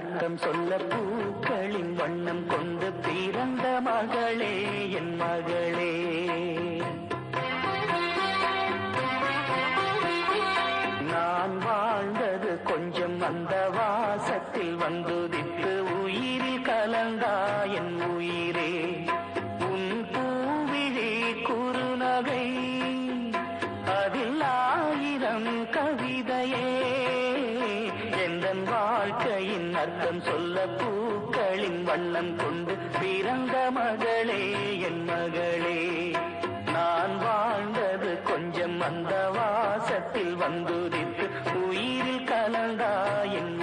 அர்த்தம் சொல்ல பூக்களின் வண்ணம் கொண்டு பிறந்த மகளே என் மகளே. நான் வாழ்ந்தது கொஞ்சம் அந்த வாசத்தில் வந்துதித்து உயிரில் கலந்தா என் உயிரே. உன் பூவிழி குறுநகை அதில் ஆயிரம் கவிதையே. எந்தன் வாழ்க்கையின் அர்த்தம் சொல்ல பூக்களின் வண்ணம் கொண்டு பிறந்த மகளே என் மகளே. நான் வாழ்ந்தது கொஞ்சம் அந்த வாசத்தில் வந்துதித்து உயிரில் கலந்தா என்